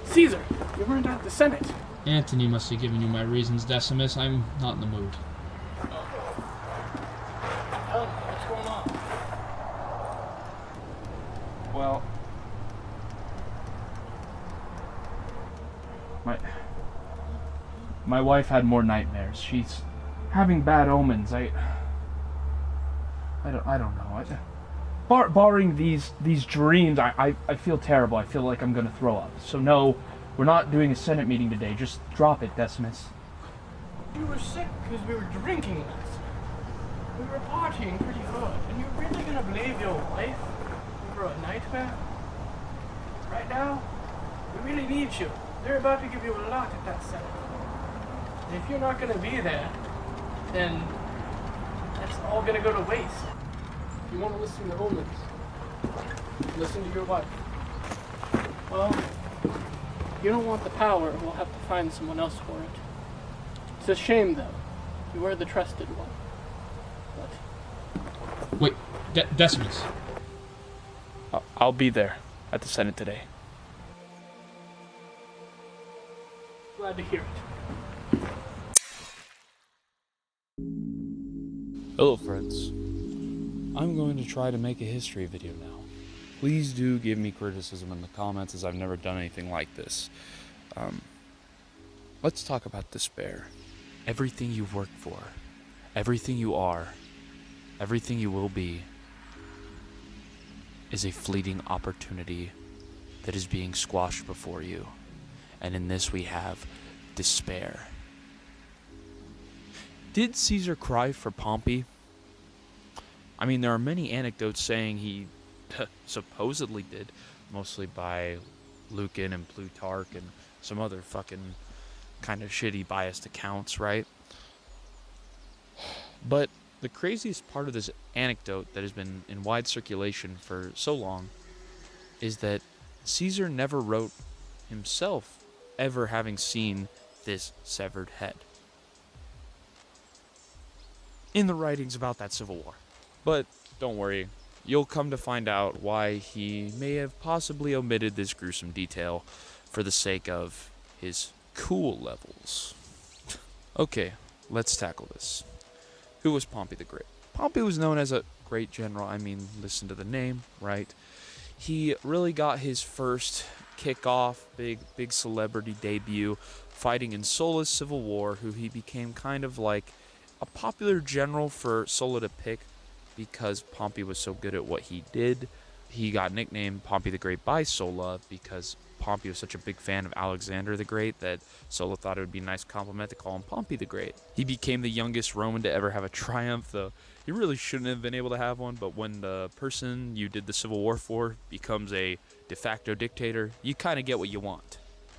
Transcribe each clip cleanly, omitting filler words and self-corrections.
Caesar, you weren't at the Senate. Antony must have given you my reasons, Decimus. I'm not in the mood. Tell me, what's going on? Well, my wife had more nightmares. She's having bad omens. I don't know. Barring these dreams, I feel terrible. I feel like I'm gonna throw up. So no, we're not doing a Senate meeting today. Just drop it, Decimus. You were sick because we were drinking last night. We were partying pretty hard, and you're really gonna believe your wife over a nightmare? Right now, we really need you. They're about to give you a lot at that Senate. And if you're not gonna be there, then that's all gonna go to waste. If you want to listen to omens, listen to your wife. Well, if you don't want the power, we'll have to find someone else for it. It's a shame, though. You were the trusted one. But Wait, Decimus. I'll be there at the Senate today. glad to hear it. Hello friends, I'm going to try to make a history video now. Please do give me criticism in the comments, as I've never done anything like this. Let's talk about despair. Everything you've worked for, everything you are, everything you will be, is a fleeting opportunity that is being squashed before you. And in this we have despair. Did Caesar cry for Pompey? I mean, there are many anecdotes saying he supposedly did, mostly by Lucan and Plutarch and some other fucking kind of shitty biased accounts, right? But the craziest part of this anecdote that has been in wide circulation for so long is that Caesar never wrote himself ever having seen this severed head in the writings about that civil war. But don't worry, you'll come to find out why he may have possibly omitted this gruesome detail for the sake of his cool levels. Okay, let's tackle this. Who was Pompey the Great? Pompey was known as a great general. I mean, listen to the name, right? He really got his first kickoff, big celebrity debut fighting in Sulla's civil war, who he became kind of like a popular general for Sulla to pick because Pompey was so good at what he did. He got nicknamed Pompey the Great by Sulla because Pompey was such a big fan of Alexander the Great that Sulla thought it would be a nice compliment to call him Pompey the Great. He became the youngest Roman to ever have a triumph, though he really shouldn't have been able to have one, but when the person you did the civil war for becomes a de facto dictator, you kind of get what you want.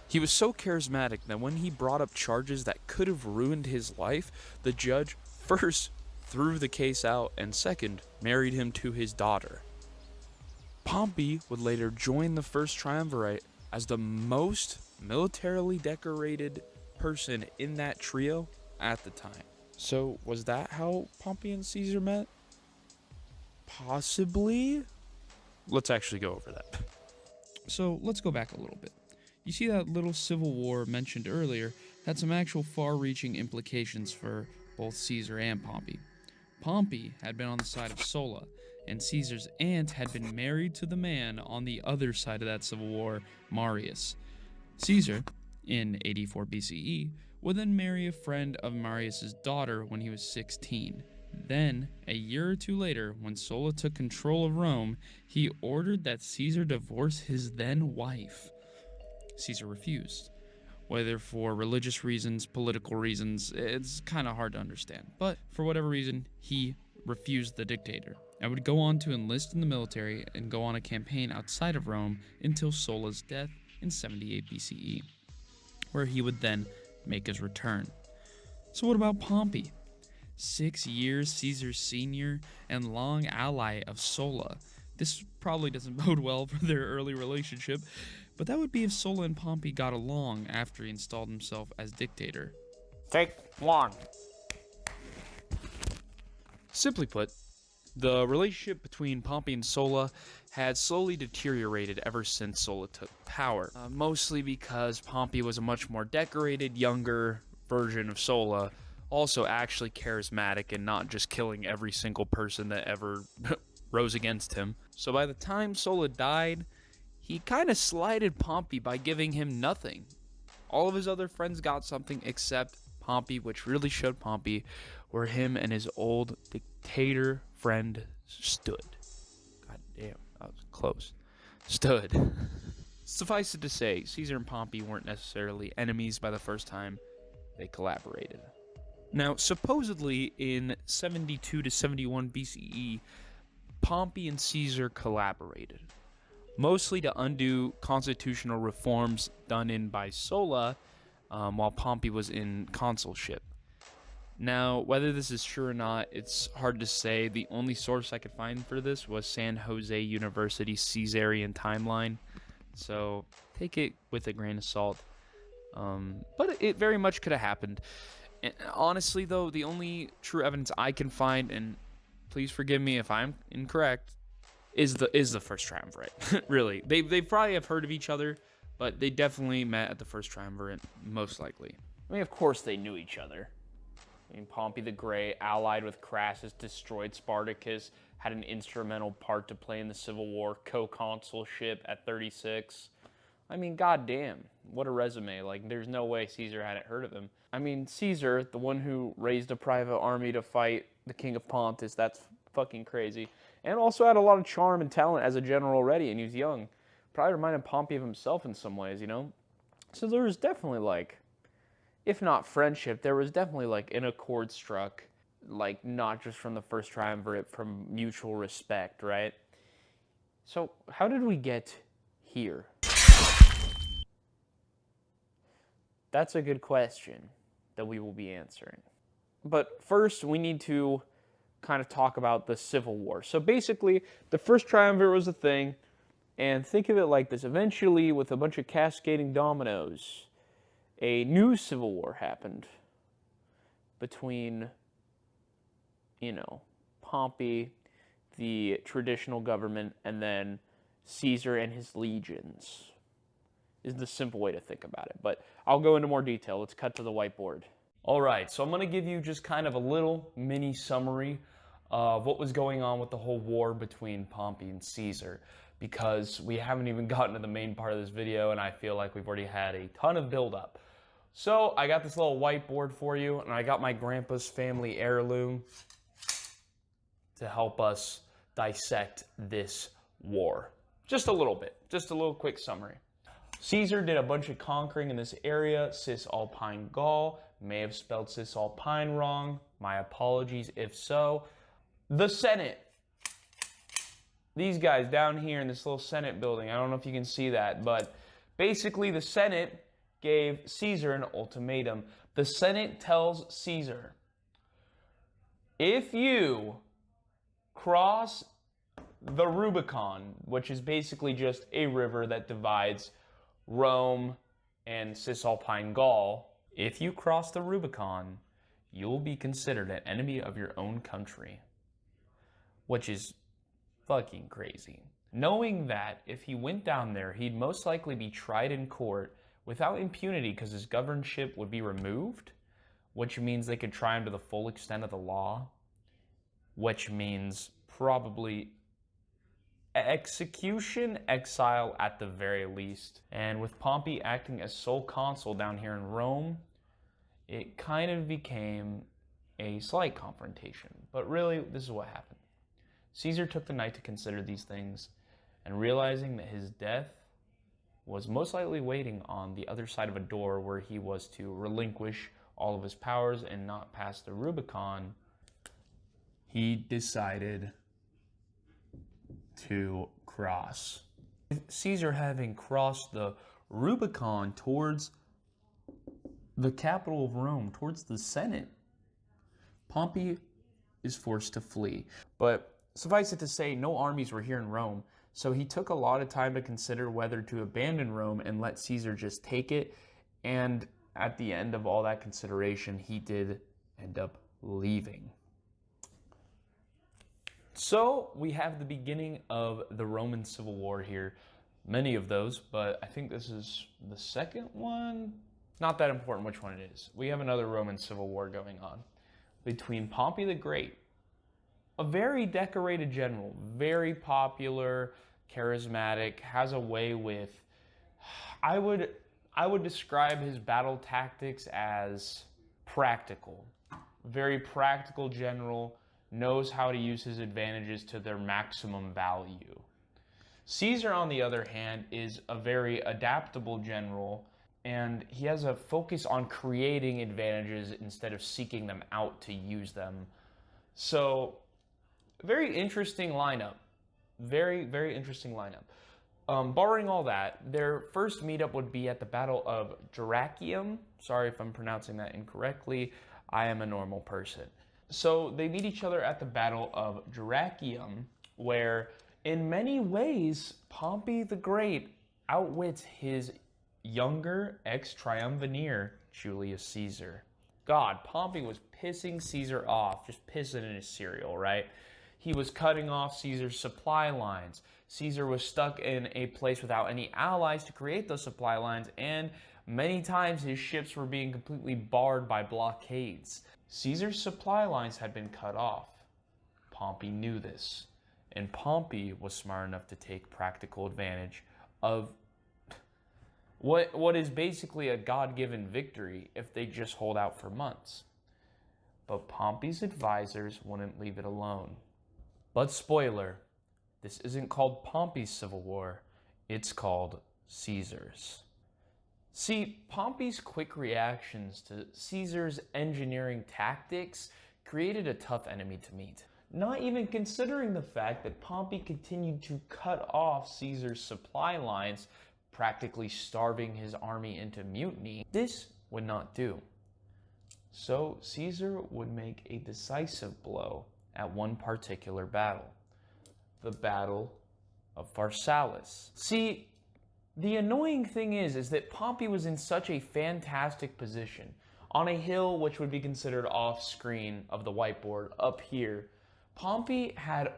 He was so charismatic that when he brought up charges that could have ruined his life, the judge first threw the case out and second married him to his daughter. Pompey would later join the first Triumvirate as the most militarily decorated person in that trio at the time. So was that how Pompey and Caesar met? Possibly? Let's actually go over that. So let's go back a little bit. You see that little civil war mentioned earlier had some actual far-reaching implications for both Caesar and Pompey. Pompey had been on the side of Sulla, and Caesar's aunt had been married to the man on the other side of that civil war, Marius. Caesar, in 84 BCE, would then marry a friend of Marius's daughter when he was 16. Then, a year or two later, when Sulla took control of Rome, he ordered that Caesar divorce his then wife. Caesar refused. Whether for religious reasons, political reasons, it's kind of hard to understand. But for whatever reason, he refused the dictator and would go on to enlist in the military and go on a campaign outside of Rome until Sulla's death in 78 BCE, where he would then make his return. So what about Pompey? 6 years Caesar's senior and long ally of Sulla. This probably doesn't bode well for their early relationship, but that would be if Sulla and Pompey got along after he installed himself as dictator. Take one. Simply put, The relationship between Pompey and Sulla had slowly deteriorated ever since Sulla took power, mostly because Pompey was a much more decorated, younger version of Sulla, also actually charismatic and not just killing every single person that ever rose against him. So by the time Sulla died, he kind of slighted Pompey by giving him nothing. All of his other friends got something except Pompey, which really showed Pompey where him and his old dictator friend stood. God damn, that was close. Stood. Suffice it to say, Caesar and Pompey weren't necessarily enemies by the first time they collaborated. Now, supposedly in 72 to 71 BCE, Pompey and Caesar collaborated, mostly to undo constitutional reforms done by Sulla while Pompey was in consulship. Now, whether this is true or not, it's hard to say. The only source I could find for this was San Jose University Caesarian timeline, so take it with a grain of salt. But it very much could have happened. And honestly, though, the only true evidence I can find, and please forgive me if I'm incorrect, is the first triumvirate. Really, they probably have heard of each other, but they definitely met at the first triumvirate, most likely. I mean, of course they knew each other. I mean, Pompey the Great, allied with Crassus, destroyed Spartacus, had an instrumental part to play in the Civil War, co-consulship at 36. I mean, goddamn, what a resume. Like, there's no way Caesar hadn't heard of him. I mean, Caesar, the one who raised a private army to fight the king of Pontus, that's fucking crazy. And also had a lot of charm and talent as a general already, and he was young. Probably reminded Pompey of himself in some ways, you know? So there was definitely, like, if not friendship, there was definitely, like, an accord struck, like, not just from the first triumvirate, from mutual respect, right? So, how did we get here? That's a good question that we will be answering. But first, we need to kind of talk about the Civil War. So basically, the first triumvirate was a thing, and think of it like this. Eventually, with a bunch of cascading dominoes, a new civil war happened between, you know, Pompey, the traditional government, and then Caesar and his legions, is the simple way to think about it. But I'll go into more detail. Let's cut to the whiteboard. All right, so I'm going to give you just kind of a little mini summary of what was going on with the whole war between Pompey and Caesar, because we haven't even gotten to the main part of this video, and I feel like we've already had a ton of build-up. So I got this little whiteboard for you, and I got my grandpa's family heirloom to help us dissect this war. Just a little bit, just a little quick summary. Caesar did a bunch of conquering in this area, Cisalpine Gaul. May have spelled Cisalpine wrong. My apologies if so. The Senate. These guys down here in this little Senate building, I don't know if you can see that, but basically the Senate gave Caesar an ultimatum. The Senate tells Caesar, if you cross the Rubicon, which is basically just a river that divides Rome and Cisalpine Gaul, if you cross the Rubicon, you'll be considered an enemy of your own country. Which is fucking crazy. Knowing that if he went down there, he'd most likely be tried in court without impunity because his governorship would be removed, which means they could try him to the full extent of the law, which means probably execution, exile at the very least. And with Pompey acting as sole consul down here in Rome, it kind of became a slight confrontation. But really, this is what happened. Caesar took the night to consider these things, and realizing that his death was most likely waiting on the other side of a door where he was to relinquish all of his powers and not pass the Rubicon, he decided to cross. Caesar having crossed the Rubicon towards the capital of Rome, towards the Senate, Pompey is forced to flee. But suffice it to say, no armies were here in Rome, so he took a lot of time to consider whether to abandon Rome and let Caesar just take it, and at the end of all that consideration, he did end up leaving. So we have the beginning of the Roman Civil War here. Many of those, but I think this is the second one. Not that important which one it is. We have another Roman Civil War going on between Pompey the Great, a very decorated general, very popular, charismatic, has a way with, I would describe his battle tactics as practical. Very practical general, knows how to use his advantages to their maximum value. Caesar, on the other hand, is a very adaptable general, and he has a focus on creating advantages instead of seeking them out to use them. So, very interesting lineup. Very, very interesting lineup. Barring all that, their first meetup would be at the Battle of Dyrrhachium. Sorry if I'm pronouncing that incorrectly. I am a normal person. So they meet each other at the Battle of Dyrrhachium, where in many ways, Pompey the Great outwits his younger ex-triumvir, Julius Caesar. God, Pompey was pissing Caesar off, just pissing in his cereal, right? He was cutting off Caesar's supply lines. Caesar was stuck in a place without any allies to create those supply lines, and many times his ships were being completely barred by blockades. Caesar's supply lines had been cut off. Pompey knew this, and Pompey was smart enough to take practical advantage of what is basically a God-given victory if they just hold out for months. But Pompey's advisors wouldn't leave it alone. But spoiler, this isn't called Pompey's Civil War, it's called Caesar's. See, Pompey's quick reactions to Caesar's engineering tactics created a tough enemy to meet. Not even considering the fact that Pompey continued to cut off Caesar's supply lines, practically starving his army into mutiny, this would not do. So Caesar would make a decisive blow at one particular battle, the Battle of Pharsalus. See, the annoying thing is that Pompey was in such a fantastic position, on a hill which would be considered off screen of the whiteboard up here. Pompey had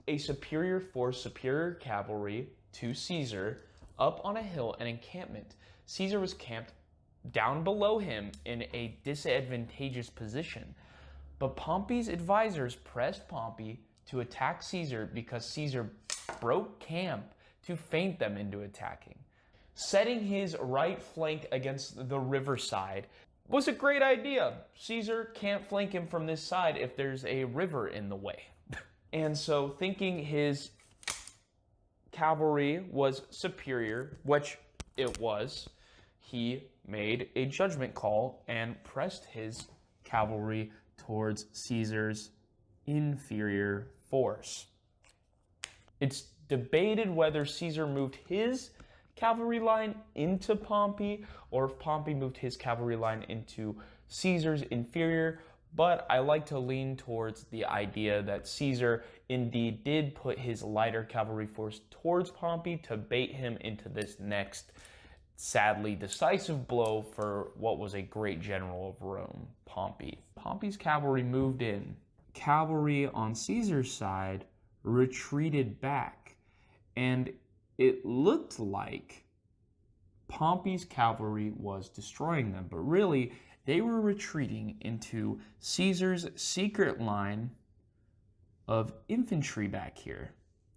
a superior force, superior cavalry to Caesar up on a hill, an encampment. Caesar was camped down below him in a disadvantageous position. But Pompey's advisors pressed Pompey to attack Caesar because Caesar broke camp to feint them into attacking. Setting his right flank against the riverside was a great idea. Caesar can't flank him from this side if there's a river in the way. And so, thinking his cavalry was superior, which it was, he made a judgment call and pressed his cavalry towards Caesar's inferior force. It's debated whether Caesar moved his cavalry line into Pompey or if Pompey moved his cavalry line into Caesar's inferior, but I like to lean towards the idea that Caesar indeed did put his lighter cavalry force towards Pompey to bait him into this next, sadly decisive blow for what was a great general of Rome, Pompey. Pompey's cavalry moved in. Cavalry on Caesar's side retreated back, and it looked like Pompey's cavalry was destroying them, but really they were retreating into Caesar's secret line of infantry back here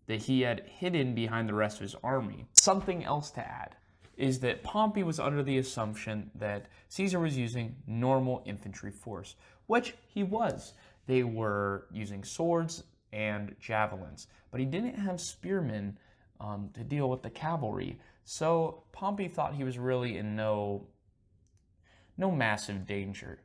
that he had hidden behind the rest of his army. Something else to add is that Pompey was under the assumption that Caesar was using normal infantry force, which he was. They were using swords and javelins, but he didn't have spearmen to deal with the cavalry. So Pompey thought he was really in no massive danger.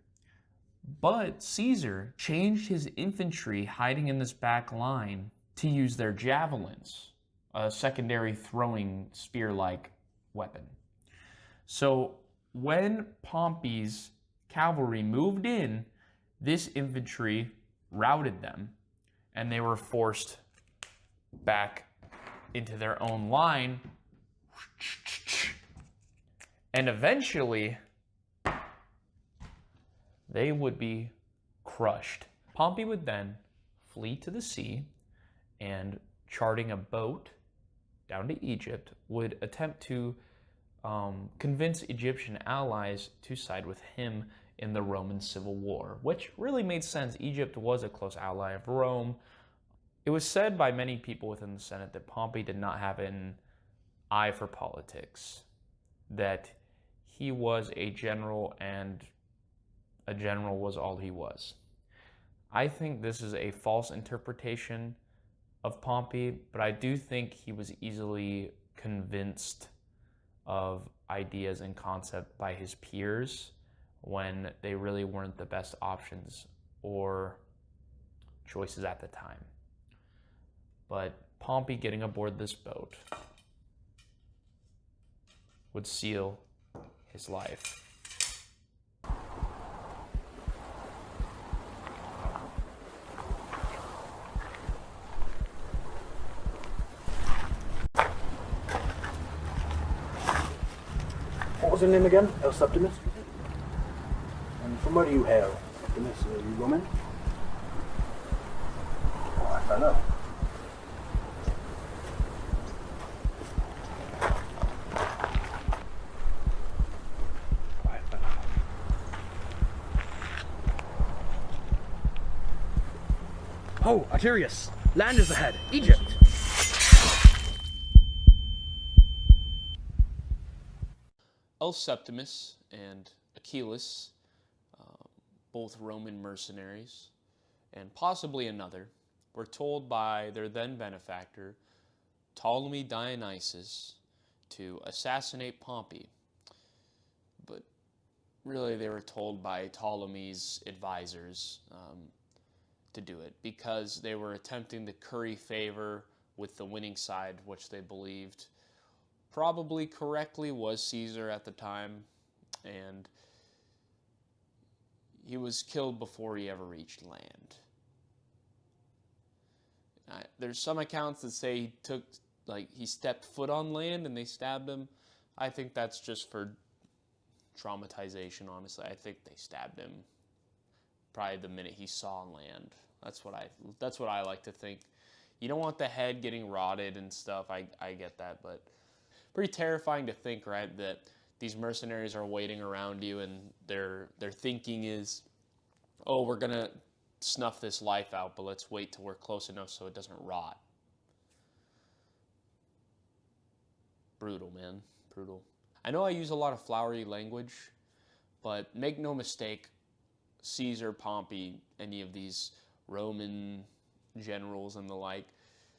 But Caesar changed his infantry hiding in this back line to use their javelins, a secondary throwing spear-like weapon. So when Pompey's cavalry moved in, this infantry routed them, and they were forced back into their own line, and eventually they would be crushed. Pompey would then flee to the sea, and charting a boat down to Egypt would attempt to convince Egyptian allies to side with him in the Roman Civil War, which really made sense. Egypt was a close ally of Rome. It was said by many people within the Senate that Pompey did not have an eye for politics, that he was a general and a general was all he was. I think this is a false interpretation of Pompey, but I do think he was easily convinced of ideas and concept by his peers when they really weren't the best options or choices at the time. But Pompey getting aboard this boat would seal his life. What was your name again? Septimus? And from where do you hail? Septimus, are you Roman? Oh, I don't know. Oh, Arterius! Land is ahead! Egypt! Septimus and Achilles, both Roman mercenaries, and possibly another, were told by their then benefactor, Ptolemy Dionysius, to assassinate Pompey. But really they were told by Ptolemy's advisors to do it because they were attempting to curry favor with the winning side, which they believed probably correctly was Caesar at the time, and he was killed before he ever reached land. There's some accounts that say he stepped foot on land and they stabbed him. I think that's just for traumatization, honestly. I think they stabbed him probably the minute he saw land. That's what I like to think. You don't want the head getting rotted and stuff. I get that, but pretty terrifying to think, right, that these mercenaries are waiting around you and their thinking is, oh, we're going to snuff this life out, but let's wait till we're close enough so it doesn't rot. Brutal, man. Brutal. I know I use a lot of flowery language, but make no mistake, Caesar, Pompey, any of these Roman generals and the like,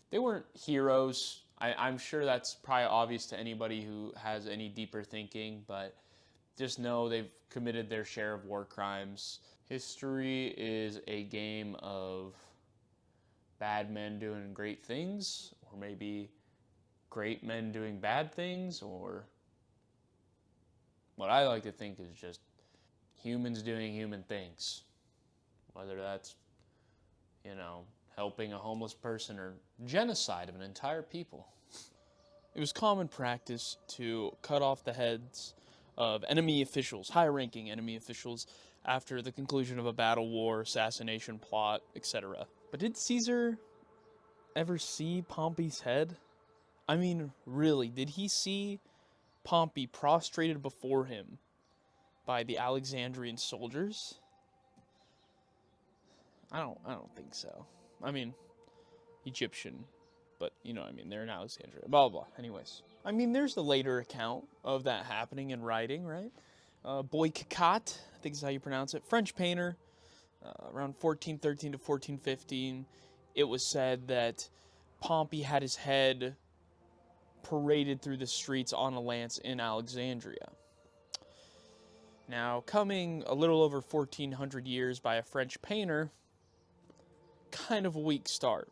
they weren't heroes. I'm sure that's probably obvious to anybody who has any deeper thinking, but just know they've committed their share of war crimes. History is a game of bad men doing great things, or maybe great men doing bad things, or what I like to think is just humans doing human things. Whether that's, helping a homeless person or genocide of an entire people. It was common practice to cut off the heads of enemy officials, high-ranking enemy officials, after the conclusion of a battle, war, assassination plot, etc. But did Caesar ever see Pompey's head? I mean, really, did he see Pompey prostrated before him by the Alexandrian soldiers? I don't think so. I mean, Egyptian, but they're in Alexandria, blah, blah, blah. Anyways, there's the later account of that happening in writing, right? Boycott, I think is how you pronounce it, French painter, around 1413 to 1415, it was said that Pompey had his head paraded through the streets on a lance in Alexandria. Now, coming a little over 1400 years by a French painter, kind of a weak start.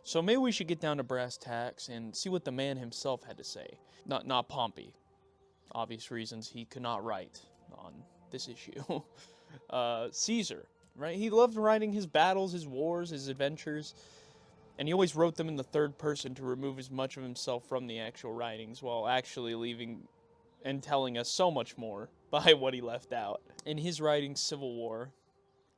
So maybe we should get down to brass tacks and see what the man himself had to say. Not Pompey. Obvious reasons he could not write on this issue. Caesar, right? He loved writing his battles, his wars, his adventures, and he always wrote them in the third person to remove as much of himself from the actual writings while actually leaving and telling us so much more by what he left out. In his writing, Civil War,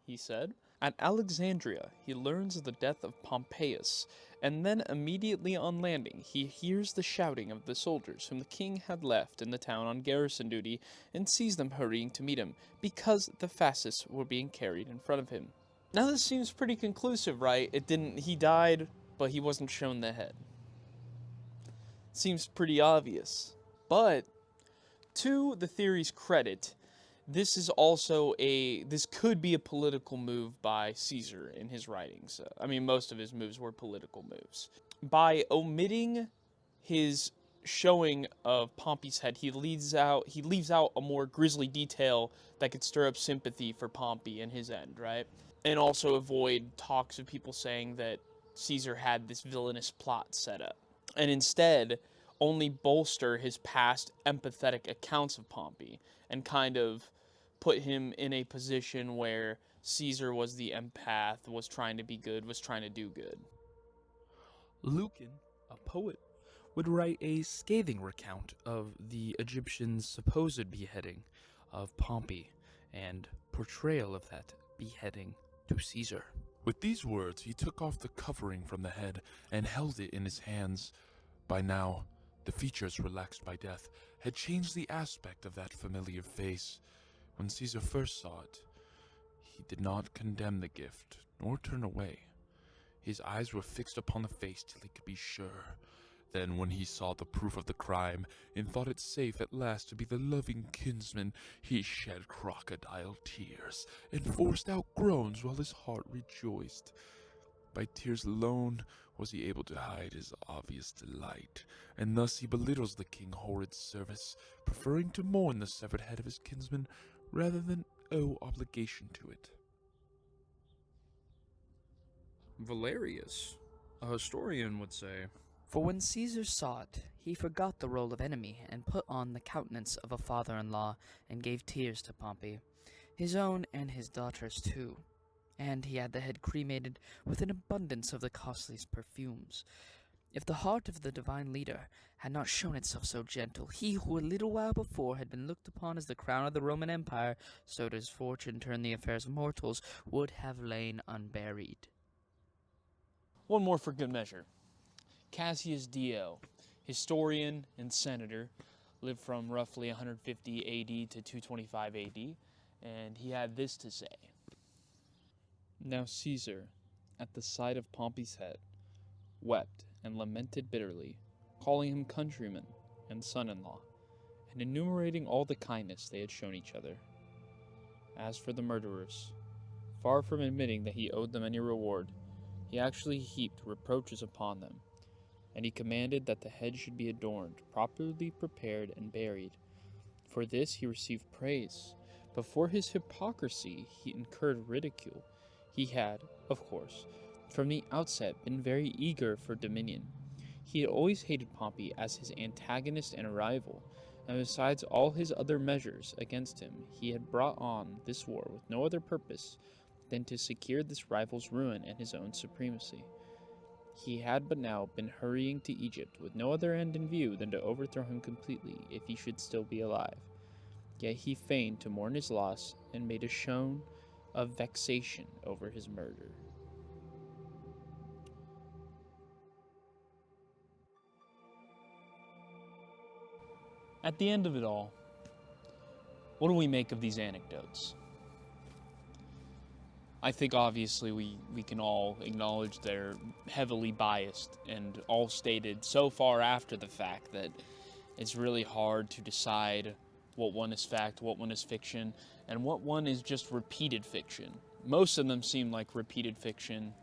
he said, At Alexandria, he learns of the death of Pompeius, and then immediately on landing, he hears the shouting of the soldiers whom the king had left in the town on garrison duty, and sees them hurrying to meet him, because the fascists were being carried in front of him. Now this seems pretty conclusive, right? He died, but he wasn't shown the head. Seems pretty obvious. But, to the theory's credit, this could be a political move by Caesar in his writings. I mean, most of his moves were political moves. By omitting his showing of Pompey's head, he leaves out a more grisly detail that could stir up sympathy for Pompey and his end, right? And also avoid talks of people saying that Caesar had this villainous plot set up. And instead, only bolster his past empathetic accounts of Pompey and kind of put him in a position where Caesar was the empath, was trying to be good, was trying to do good. Lucan, a poet, would write a scathing recount of the Egyptians' supposed beheading of Pompey and portrayal of that beheading to Caesar. With these words, he took off the covering from the head and held it in his hands. By now, the features relaxed by death had changed the aspect of that familiar face. When Caesar first saw it, he did not condemn the gift, nor turn away. His eyes were fixed upon the face till he could be sure. Then, when he saw the proof of the crime, and thought it safe at last to be the loving kinsman, he shed crocodile tears, and forced out groans while his heart rejoiced. By tears alone was he able to hide his obvious delight, and thus he belittles the king horrid service, preferring to mourn the severed head of his kinsman rather than owe obligation to it. Valerius, a historian, would say, For when Caesar saw it, he forgot the role of enemy, and put on the countenance of a father-in-law, and gave tears to Pompey, his own and his daughter's too. And he had the head cremated with an abundance of the costliest perfumes. If the heart of the divine leader had not shown itself so gentle, he who a little while before had been looked upon as the crown of the Roman Empire, so does fortune turn the affairs of mortals, would have lain unburied. One more for good measure. Cassius Dio, historian and senator, lived from roughly 150 AD to 225 AD, and he had this to say. Now Caesar, at the sight of Pompey's head, wept and lamented bitterly, calling him countryman and son-in-law, and enumerating all the kindness they had shown each other. As for the murderers, far from admitting that he owed them any reward, he actually heaped reproaches upon them, and he commanded that the head should be adorned, properly prepared, and buried. For this he received praise, but for his hypocrisy he incurred ridicule. He had, of course, from the outset been very eager for dominion. He had always hated Pompey as his antagonist and rival, and besides all his other measures against him, he had brought on this war with no other purpose than to secure this rival's ruin and his own supremacy. He had but now been hurrying to Egypt with no other end in view than to overthrow him completely if he should still be alive. Yet he feigned to mourn his loss and made a show of vexation over his murder. At the end of it all, what do we make of these anecdotes? I think obviously we can all acknowledge they're heavily biased and all stated so far after the fact that it's really hard to decide what one is fact, what one is fiction, and what one is just repeated fiction. Most of them seem like repeated fiction,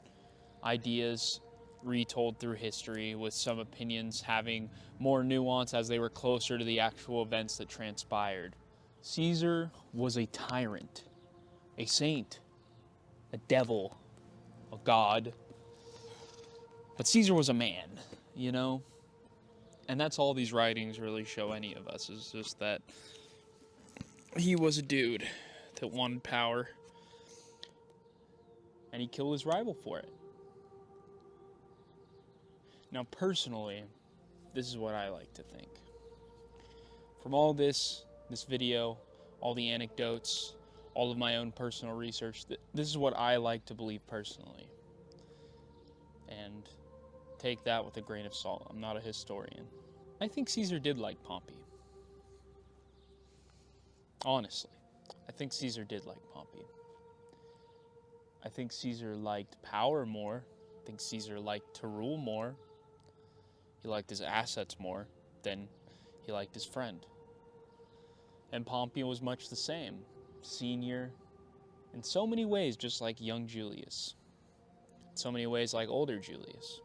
ideas retold through history, with some opinions having more nuance as they were closer to the actual events that transpired. Caesar was a tyrant, a saint, a devil, a god. But Caesar was a man, you know? And that's all these writings really show any of us, is just that he was a dude that wanted power. And he killed his rival for it. Now, personally, this is what I like to think. From all this video, all the anecdotes, all of my own personal research. This is what I like to believe personally. And take that with a grain of salt. I'm not a historian. I think Caesar did like Pompey. Honestly, I think Caesar did like Pompey. I think Caesar liked power more. I think Caesar liked to rule more. He liked his assets more than he liked his friend. And Pompey was much the same. Senior, in so many ways just like young Julius. In so many ways like older Julius.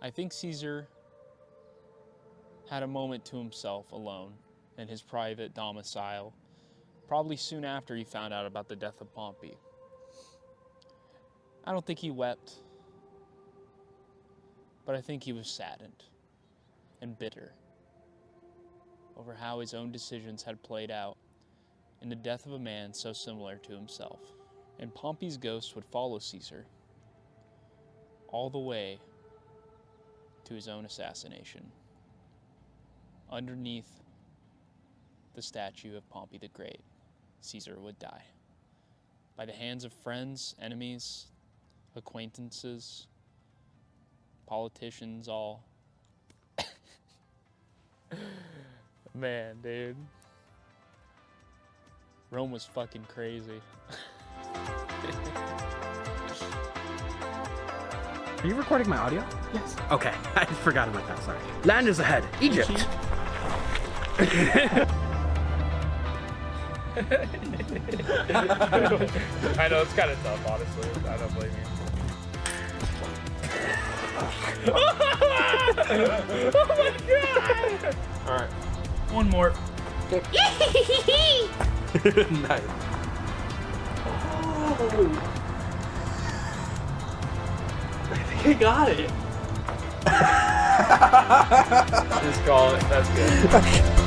I think Caesar had a moment to himself alone in his private domicile, probably soon after he found out about the death of Pompey. I don't think he wept, but I think he was saddened and bitter over how his own decisions had played out in the death of a man so similar to himself. And Pompey's ghost would follow Caesar all the way to his own assassination, underneath the statue of Pompey the Great. Caesar would die by the hands of friends, enemies, acquaintances, politicians, all. Man, dude. Rome was fucking crazy. Are you recording my audio? Yes. Okay, I forgot about that, sorry. Land is ahead. Egypt! I know, it's kind of tough, honestly. I don't blame you. Oh my god! Alright. One more. Nice. Oh. I think I got it. Just call it. That's good.